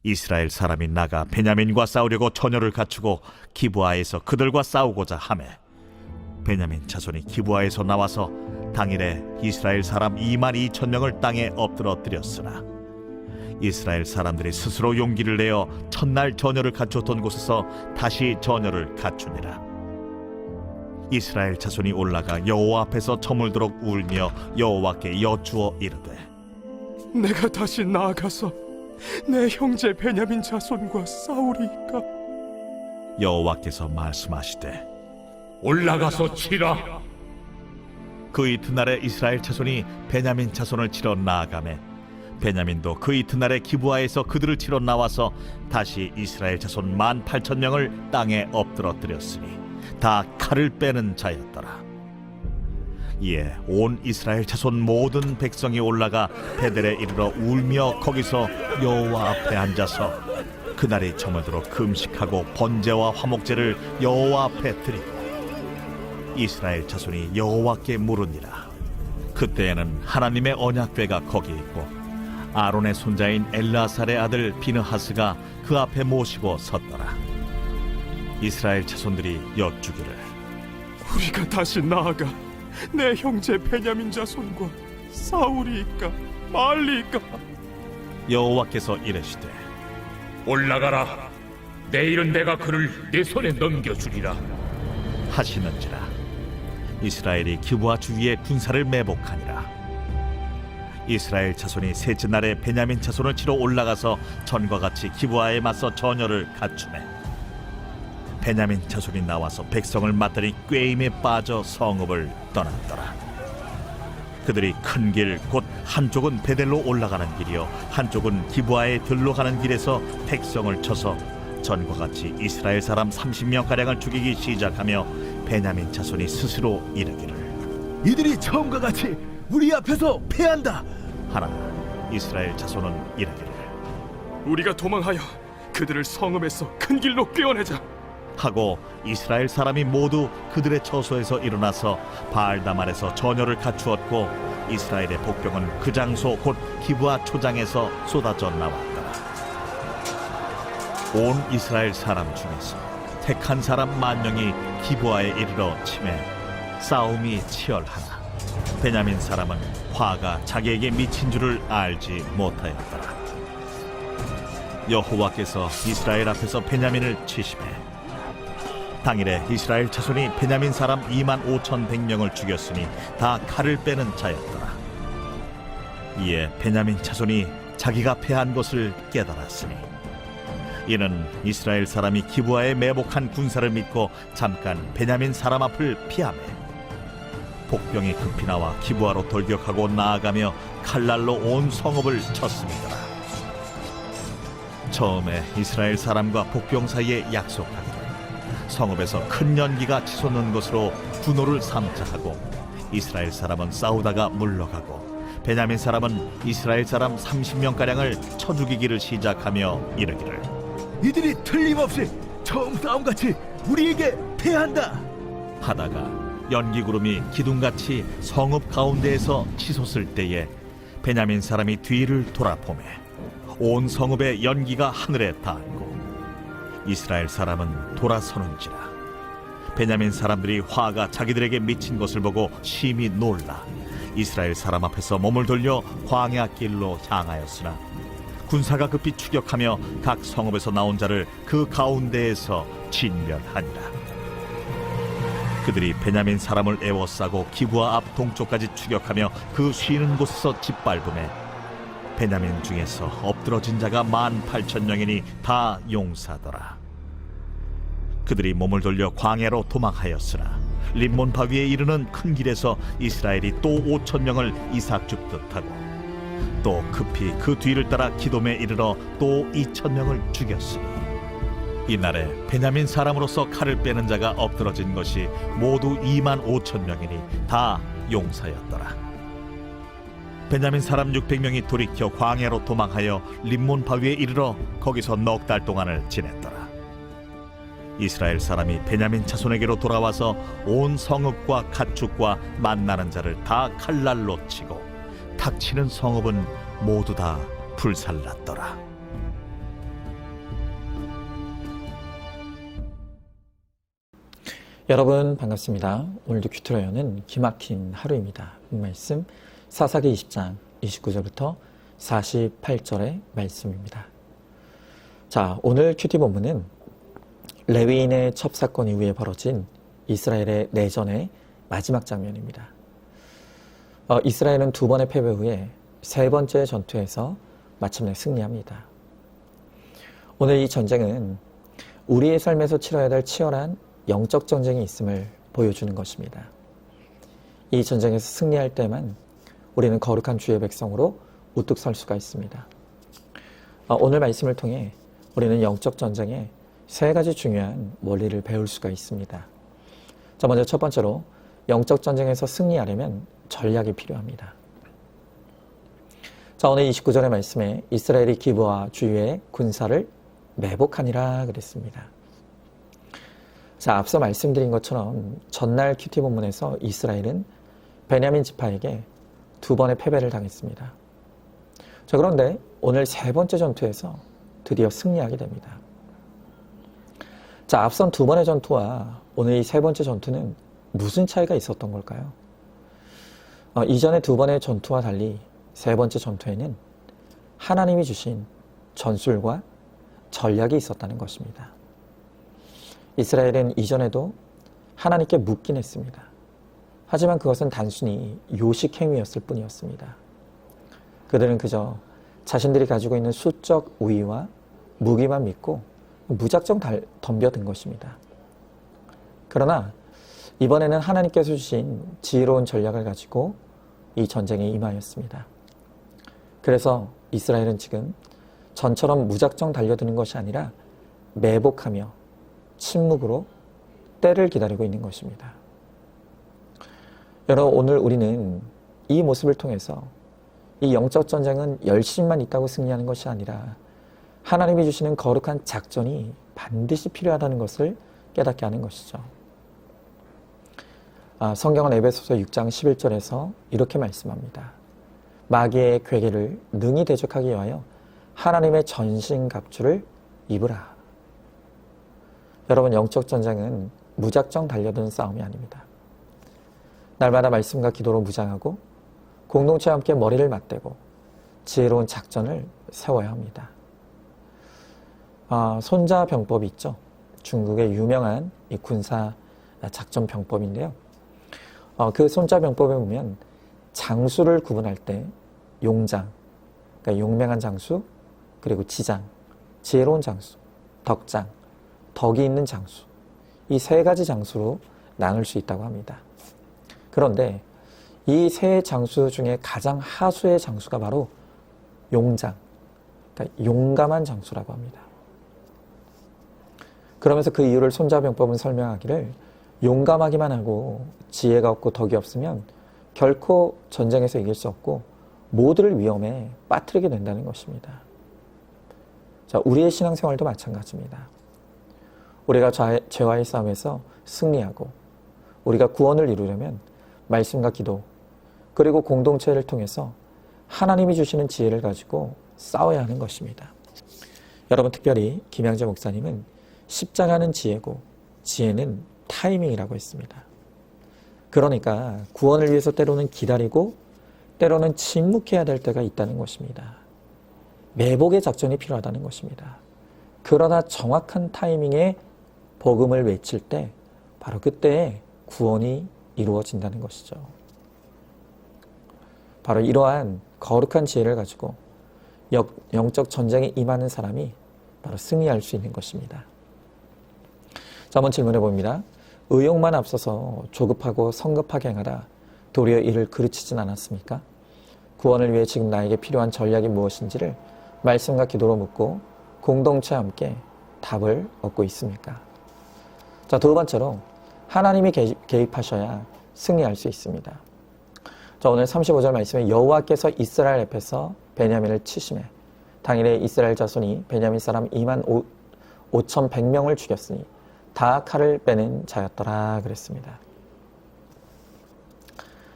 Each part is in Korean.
이스라엘 사람이 나가 베냐민과 싸우려고 전열을 갖추고 기브아에서 그들과 싸우고자 하매 베냐민 자손이 기브아에서 나와서 당일에 이스라엘 사람 2만 2천 명을 땅에 엎드러뜨렸으나 이스라엘 사람들이 스스로 용기를 내어 첫날 전열을 갖추었던 곳에서 다시 전열을 갖추니라. 이스라엘 자손이 올라가 여호와 앞에서 저물도록 울며 여호와께 여쭈어 이르되, 내가 다시 나아가서 내 형제 베냐민 자손과 싸우리이까? 여호와께서 말씀하시되, 올라가서 치라. 그 이튿날에 이스라엘 자손이 베냐민 자손을 치러 나아가매 베냐민도 그 이튿날에 기브아에서 그들을 치러 나와서 다시 이스라엘 자손 18,000명을 땅에 엎드러뜨렸으니 다 칼을 빼는 자였더라. 이에 온 이스라엘 자손 모든 백성이 올라가 베델에 이르러 울며 거기서 여호와 앞에 앉아서 그날이 저물도록 금식하고 번제와 화목제를 여호와 앞에 드리고 이스라엘 자손이 여호와께 물으니라. 그때에는 하나님의 언약궤가 거기 있고 아론의 손자인 엘라살의 아들 비느하스가 그 앞에 모시고 섰더라. 이스라엘 자손들이 여쭈기를, 우리가 다시 나아가 내 형제 베냐민 자손과 싸우리이까 말리이까? 여호와께서 이르시되, 올라가라. 내일은 내가 그를 내 손에 넘겨주리라. 하시는지라. 이스라엘이 기브아 주위에 군사를 매복하니라. 이스라엘 자손이 셋째 날에 베냐민 자손을 치러 올라가서 전과 같이 기브아에 맞서 전열을 갖추매 베냐민 자손이 나와서 백성을 맞더니 꾀임에 빠져 성읍을 떠났더라. 그들이 큰 길 곧 한쪽은 베델로 올라가는 길이요 한쪽은 기브아에 들로 가는 길에서 백성을 쳐서 전과 같이 이스라엘 사람 30명가량을 죽이기 시작하며 베냐민 자손이 스스로 이르기를, 이들이 처음과 같이 우리 앞에서 패한다 하나 이스라엘 자손은 이르기를, 우리가 도망하여 그들을 성읍에서 큰 길로 꿰어내자. 하고 이스라엘 사람이 모두 그들의 처소에서 일어나서 바알다말에서 전열을 갖추었고 이스라엘의 복병은 그 장소 곧 기브아 초장에서 쏟아져 나왔더라. 온 이스라엘 사람 중에서 택한 사람 10,000명이 기브아에 이르러 치매 싸움이 치열하나 베냐민 사람은 화가 자기에게 미친 줄을 알지 못하였더라. 여호와께서 이스라엘 앞에서 베냐민을 치시매 당일에 이스라엘 자손이 베냐민 사람 25,100명을 죽였으니 다 칼을 빼는 자였더라. 이에 베냐민 자손이 자기가 패한 것을 깨달았으니 이는 이스라엘 사람이 기브아에 매복한 군사를 믿고 잠깐 베냐민 사람 앞을 피하매 복병이 급히 나와 기브아로 돌격하고 나아가며 칼날로 온 성읍을 쳤습니다. 처음에 이스라엘 사람과 복병 사이에 약속하기를 성읍에서 큰 연기가 치솟는 것으로 분노를 삼자 하고 이스라엘 사람은 싸우다가 물러가고 베냐민 사람은 이스라엘 사람 30명가량을 쳐 죽이기를 시작하며 이르기를, 이들이 틀림없이 처음 싸움같이 우리에게 패한다 하다가 연기구름이 기둥같이 성읍 가운데에서 치솟을 때에 베냐민 사람이 뒤를 돌아보매 온 성읍의 연기가 하늘에 닿았고 이스라엘 사람은 돌아서는지라. 베냐민 사람들이 화가 자기들에게 미친 것을 보고 심히 놀라 이스라엘 사람 앞에서 몸을 돌려 광야 길로 향하였으나 군사가 급히 추격하며 각 성읍에서 나온 자를 그 가운데에서 진멸하니라. 그들이 베냐민 사람을 에워싸고 기브아 앞 동쪽까지 추격하며 그 쉬는 곳에서 짓밟음에 베냐민 중에서 엎드러진 자가 18,000명이니 다 용사더라. 그들이 몸을 돌려 광야로 도망하였으나 림몬 바위에 이르는 큰 길에서 이스라엘이 또 5,000명을 이삭 줍듯 하고 또 급히 그 뒤를 따라 기돔에 이르러 또 2,000명을 죽였으니 이날에 베냐민 사람으로서 칼을 빼는 자가 엎드러진 것이 모두 25,000명이니 다 용사였더라. 베냐민 사람 600명이 돌이켜 광야로 도망하여 림몬 바위에 이르러 거기서 넉 달 동안을 지냈더라. 이스라엘 사람이 베냐민 자손에게로 돌아와서 온 성읍과 가축과 만나는 자를 다 칼날로 치고 닥치는 성읍은 모두 다 불살랐더라. 여러분 반갑습니다. 오늘도 큐티로 여는 기막힌 하루입니다. 말씀 사사기 20장 29절부터 48절의 말씀입니다. 자, 오늘 큐티 본문은 레위인의 첩사건 이후에 벌어진 이스라엘의 내전의 마지막 장면입니다. 이스라엘은 두 번의 패배 후에 세 번째 전투에서 마침내 승리합니다. 오늘 이 전쟁은 우리의 삶에서 치러야 될 치열한 영적 전쟁이 있음을 보여주는 것입니다. 이 전쟁에서 승리할 때만 우리는 거룩한 주의 백성으로 우뚝 설 수가 있습니다. 오늘 말씀을 통해 우리는 영적 전쟁의 세 가지 중요한 원리를 배울 수가 있습니다. 자, 먼저 첫 번째로 영적 전쟁에서 승리하려면 전략이 필요합니다. 자, 오늘 29절의 말씀에 이스라엘이 기브와 주위의 군사를 매복하니라 그랬습니다. 자, 앞서 말씀드린 것처럼 전날 큐티 본문에서 이스라엘은 베냐민 지파에게 두 번의 패배를 당했습니다. 자, 그런데 오늘 세 번째 전투에서 드디어 승리하게 됩니다. 자, 앞선 두 번의 전투와 오늘 이 세 번째 전투는 무슨 차이가 있었던 걸까요? 이전의 두 번의 전투와 달리 세 번째 전투에는 하나님이 주신 전술과 전략이 있었다는 것입니다. 이스라엘은 이전에도 하나님께 묻긴 했습니다. 하지만 그것은 단순히 요식 행위였을 뿐이었습니다. 그들은 그저 자신들이 가지고 있는 수적 우위와 무기만 믿고 무작정 덤벼든 것입니다. 그러나 이번에는 하나님께서 주신 지혜로운 전략을 가지고 이 전쟁에 임하였습니다. 그래서 이스라엘은 지금 전처럼 무작정 달려드는 것이 아니라 매복하며 침묵으로 때를 기다리고 있는 것입니다. 여러분, 오늘 우리는 이 모습을 통해서 이 영적 전쟁은 열심만 있다고 승리하는 것이 아니라 하나님이 주시는 거룩한 작전이 반드시 필요하다는 것을 깨닫게 하는 것이죠. 성경은 에베소서 6장 11절에서 이렇게 말씀합니다. 마귀의 괴계를 능히 대적하기 위하여 하나님의 전신갑주를 입으라. 여러분, 영적 전쟁은 무작정 달려드는 싸움이 아닙니다. 날마다 말씀과 기도로 무장하고 공동체와 함께 머리를 맞대고 지혜로운 작전을 세워야 합니다. 손자병법이 있죠. 중국의 유명한 이 군사 작전 병법인데요. 그 손자병법에 보면 장수를 구분할 때 용장, 그러니까 용맹한 장수, 그리고 지장, 지혜로운 장수, 덕장, 덕이 있는 장수, 이 세 가지 장수로 나눌 수 있다고 합니다. 그런데 이 세 장수 중에 가장 하수의 장수가 바로 용장, 그러니까 용감한 장수라고 합니다. 그러면서 그 이유를 손자병법은 설명하기를 용감하기만 하고 지혜가 없고 덕이 없으면 결코 전쟁에서 이길 수 없고 모두를 위험에 빠뜨리게 된다는 것입니다. 자, 우리의 신앙생활도 마찬가지입니다. 우리가 죄와의 싸움에서 승리하고 우리가 구원을 이루려면 말씀과 기도 그리고 공동체를 통해서 하나님이 주시는 지혜를 가지고 싸워야 하는 것입니다. 여러분, 특별히 김양재 목사님은 십자가는 지혜고 지혜는 타이밍이라고 했습니다. 그러니까 구원을 위해서 때로는 기다리고 때로는 침묵해야 될 때가 있다는 것입니다. 매복의 작전이 필요하다는 것입니다. 그러나 정확한 타이밍에 복음을 외칠 때 바로 그때에 구원이 이루어진다는 것이죠. 바로 이러한 거룩한 지혜를 가지고 영적 전쟁에 임하는 사람이 바로 승리할 수 있는 것입니다. 자, 한번 질문해 봅니다. 의욕만 앞서서 조급하고 성급하게 행하다 도리어 이를 그르치진 않았습니까? 구원을 위해 지금 나에게 필요한 전략이 무엇인지를 말씀과 기도로 묻고 공동체와 함께 답을 얻고 있습니까? 자, 두 번째로 하나님이 개입하셔야 승리할 수 있습니다. 자, 오늘 35절 말씀에 여호와께서 이스라엘 앞에서 베냐민을 치심해 당일에 이스라엘 자손이 베냐민 사람 25,100명을 죽였으니 다 칼을 빼는 자였더라 그랬습니다.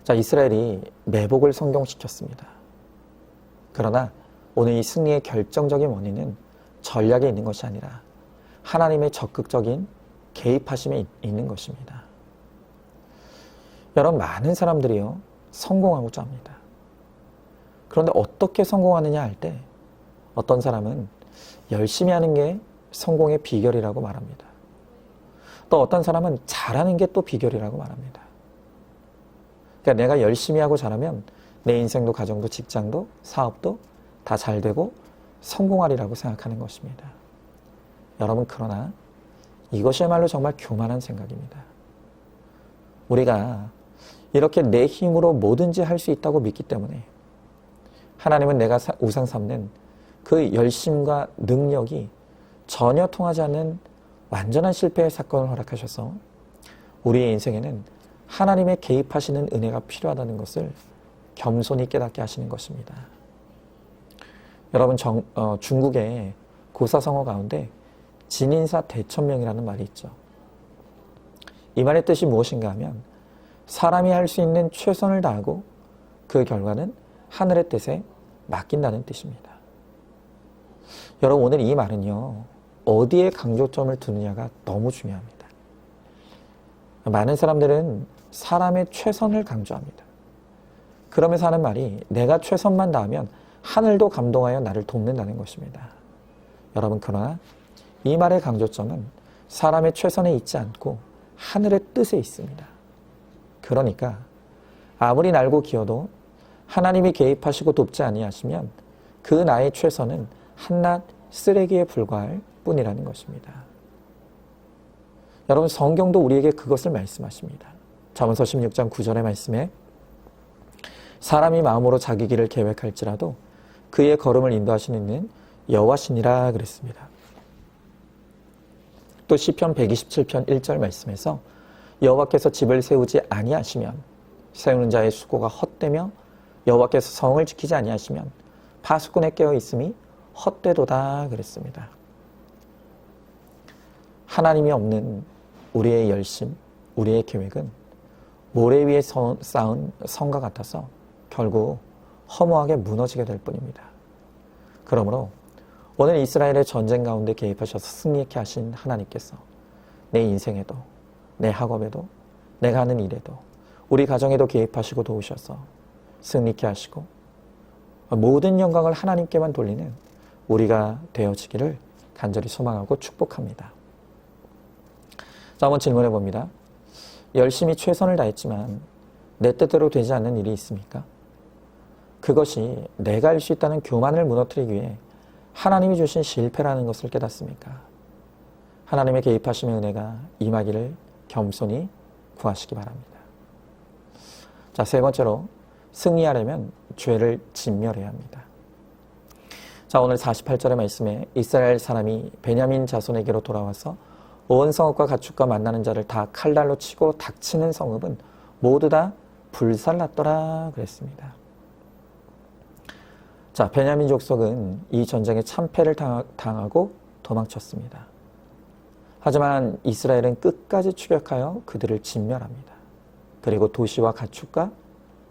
자, 이스라엘이 매복을 성공시켰습니다. 그러나 오늘 이 승리의 결정적인 원인은 전략에 있는 것이 아니라 하나님의 적극적인 개입하심에 있는 것입니다. 여러분, 많은 사람들이요, 성공하고자 합니다. 그런데 어떻게 성공하느냐 할 때 어떤 사람은 열심히 하는 게 성공의 비결이라고 말합니다. 또 어떤 사람은 잘하는 게 또 비결이라고 말합니다. 그러니까 내가 열심히 하고 잘하면 내 인생도 가정도 직장도 사업도 다 잘 되고 성공하리라고 생각하는 것입니다. 여러분, 그러나 이것이야말로 정말 교만한 생각입니다. 우리가 이렇게 내 힘으로 뭐든지 할 수 있다고 믿기 때문에 하나님은 내가 우상 삼는 그 열심과 능력이 전혀 통하지 않는 완전한 실패의 사건을 허락하셔서 우리의 인생에는 하나님의 개입하시는 은혜가 필요하다는 것을 겸손히 깨닫게 하시는 것입니다. 여러분, 중국의 고사성어 가운데 진인사 대천명이라는 말이 있죠. 이 말의 뜻이 무엇인가 하면 사람이 할 수 있는 최선을 다하고 그 결과는 하늘의 뜻에 맡긴다는 뜻입니다. 여러분, 오늘 이 말은요, 어디에 강조점을 두느냐가 너무 중요합니다. 많은 사람들은 사람의 최선을 강조합니다. 그러면서 하는 말이 내가 최선만 다하면 하늘도 감동하여 나를 돕는다는 것입니다. 여러분, 그러나 이 말의 강조점은 사람의 최선에 있지 않고 하늘의 뜻에 있습니다. 그러니까 아무리 날고 기어도 하나님이 개입하시고 돕지 아니하시면 그 나의 최선은 한낱 쓰레기에 불과할 뿐이라는 것입니다. 여러분, 성경도 우리에게 그것을 말씀하십니다. 잠언서 16장 9절의 말씀에 사람이 마음으로 자기 길을 계획할지라도 그의 걸음을 인도하시는 이는 여호와시니라 그랬습니다. 또 시편 127편 1절 말씀에서 여호와께서 집을 세우지 아니하시면 세우는 자의 수고가 헛되며 여호와께서 성을 지키지 아니하시면 파수꾼에 깨어 있음이 헛되도다 그랬습니다. 하나님이 없는 우리의 열심, 우리의 계획은 모래 위에 쌓은 성과 같아서 결국 허무하게 무너지게 될 뿐입니다. 그러므로 오늘 이스라엘의 전쟁 가운데 개입하셔서 승리케 하신 하나님께서 내 인생에도 내 학업에도 내가 하는 일에도 우리 가정에도 개입하시고 도우셔서 승리케 하시고 모든 영광을 하나님께만 돌리는 우리가 되어지기를 간절히 소망하고 축복합니다. 자, 한번 질문해 봅니다. 열심히 최선을 다했지만 내 뜻대로 되지 않는 일이 있습니까? 그것이 내가 할 수 있다는 교만을 무너뜨리기 위해 하나님이 주신 실패라는 것을 깨닫습니까? 하나님의 개입하심의 은혜가 임하기를 겸손히 구하시기 바랍니다. 자, 세 번째로 승리하려면 죄를 진멸해야 합니다. 자, 오늘 48절의 말씀에 이스라엘 사람이 베냐민 자손에게로 돌아와서 온 성읍과 가축과 만나는 자를 다 칼날로 치고 닥치는 성읍은 모두 다 불살랐더라 그랬습니다. 자, 베냐민 족속은 이 전쟁에 참패를 당하고 도망쳤습니다. 하지만 이스라엘은 끝까지 추격하여 그들을 진멸합니다. 그리고 도시와 가축과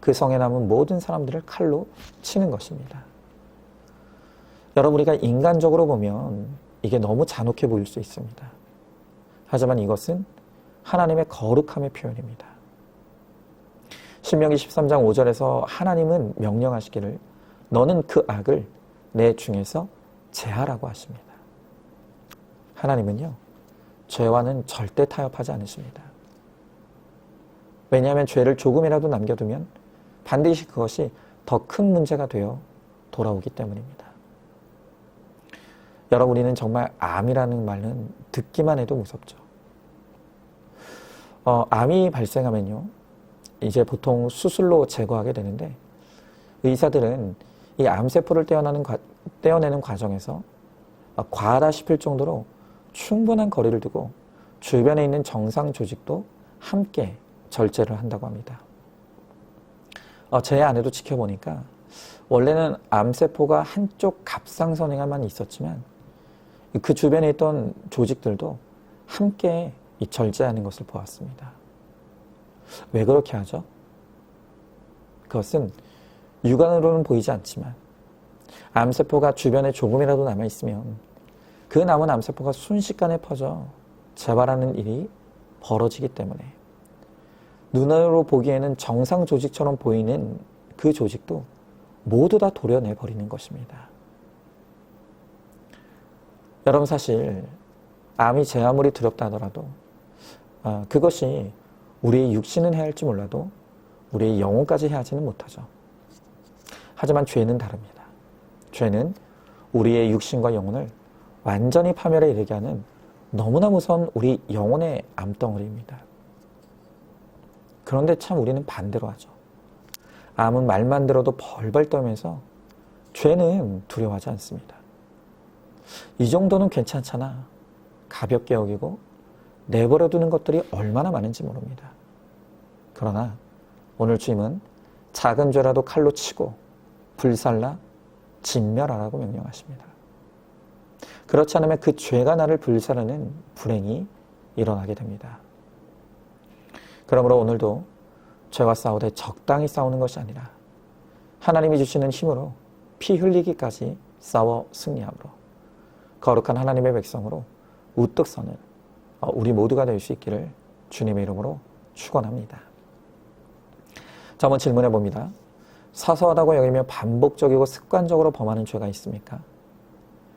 그 성에 남은 모든 사람들을 칼로 치는 것입니다. 여러분, 우리가 인간적으로 보면 이게 너무 잔혹해 보일 수 있습니다. 하지만 이것은 하나님의 거룩함의 표현입니다. 신명기 13장 5절에서 하나님은 명령하시기를 너는 그 악을 내 중에서 제하라고 하십니다. 하나님은요, 죄와는 절대 타협하지 않으십니다. 왜냐하면 죄를 조금이라도 남겨두면 반드시 그것이 더 큰 문제가 되어 돌아오기 때문입니다. 여러분, 우리는 정말 암이라는 말은 듣기만 해도 무섭죠. 암이 발생하면요, 이제 보통 수술로 제거하게 되는데 의사들은 이 암세포를 떼어내는 과정에서 과하다 싶을 정도로 충분한 거리를 두고 주변에 있는 정상 조직도 함께 절제를 한다고 합니다. 제 아내도 지켜보니까 원래는 암세포가 한쪽 갑상선에만 있었지만 그 주변에 있던 조직들도 함께 절제하는 것을 보았습니다. 왜 그렇게 하죠? 그것은 육안으로는 보이지 않지만 암세포가 주변에 조금이라도 남아있으면 그 남은 암세포가 순식간에 퍼져 재발하는 일이 벌어지기 때문에 눈으로 보기에는 정상 조직처럼 보이는 그 조직도 모두 다 도려내 버리는 것입니다. 여러분, 사실 암이 제 아무리 두렵다 하더라도 그것이 우리의 육신은 해야 할지 몰라도 우리의 영혼까지 해하지는 못하죠. 하지만 죄는 다릅니다. 죄는 우리의 육신과 영혼을 완전히 파멸에 이르게 하는 너무나 무서운 우리 영혼의 암덩어리입니다. 그런데 참 우리는 반대로 하죠. 암은 말만 들어도 벌벌 떨면서 죄는 두려워하지 않습니다. 이 정도는 괜찮잖아. 가볍게 여기고 내버려두는 것들이 얼마나 많은지 모릅니다. 그러나 오늘 주님은 작은 죄라도 칼로 치고 불살라 진멸하라고 명령하십니다. 그렇지 않으면 그 죄가 나를 불사르는 불행이 일어나게 됩니다. 그러므로 오늘도 죄와 싸우되 적당히 싸우는 것이 아니라 하나님이 주시는 힘으로 피 흘리기까지 싸워 승리함으로 거룩한 하나님의 백성으로 우뚝 서는 우리 모두가 될 수 있기를 주님의 이름으로 축원합니다. 자, 한번 질문해 봅니다. 사소하다고 여기며 반복적이고 습관적으로 범하는 죄가 있습니까?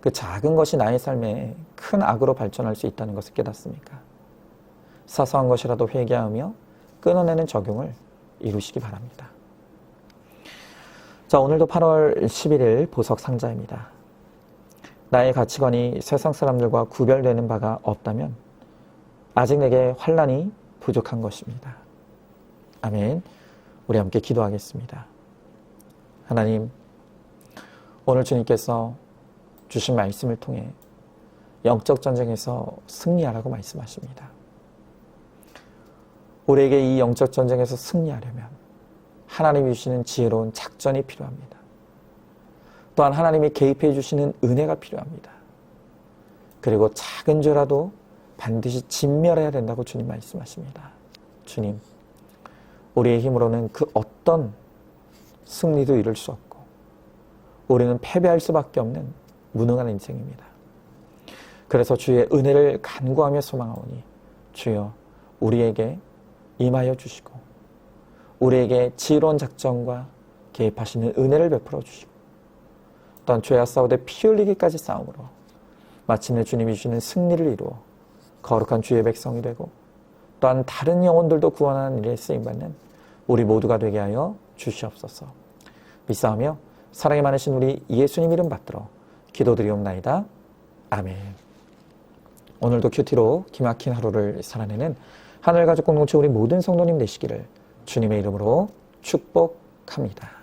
그 작은 것이 나의 삶에 큰 악으로 발전할 수 있다는 것을 깨닫습니까? 사소한 것이라도 회개하며 끊어내는 적용을 이루시기 바랍니다. 자, 오늘도 8월 11일 보석 상자입니다. 나의 가치관이 세상 사람들과 구별되는 바가 없다면 아직 내게 환난이 부족한 것입니다. 아멘. 우리 함께 기도하겠습니다. 하나님, 오늘 주님께서 주신 말씀을 통해 영적 전쟁에서 승리하라고 말씀하십니다. 우리에게 이 영적 전쟁에서 승리하려면 하나님이 주시는 지혜로운 작전이 필요합니다. 또한 하나님이 개입해 주시는 은혜가 필요합니다. 그리고 작은 죄라도 반드시 진멸해야 된다고 주님 말씀하십니다. 주님, 우리의 힘으로는 그 어떤 승리도 이룰 수 없고 우리는 패배할 수밖에 없는 무능한 인생입니다. 그래서 주의 은혜를 간구하며 소망하오니 주여 우리에게 임하여 주시고 우리에게 지혜로운 작전과 개입하시는 은혜를 베풀어 주시고 또한 죄와 싸우되 피 흘리기까지 싸움으로 마침내 주님이 주시는 승리를 이루어 거룩한 주의 백성이 되고 또한 다른 영혼들도 구원하는 일에 쓰임받는 우리 모두가 되게 하여 주시옵소서. 믿사오며 사랑이 많으신 우리 예수님 이름 받들어 기도드리옵나이다. 아멘. 오늘도 큐티로 기막힌 하루를 살아내는 하늘가족 공동체 우리 모든 성도님 되시기를 주님의 이름으로 축복합니다.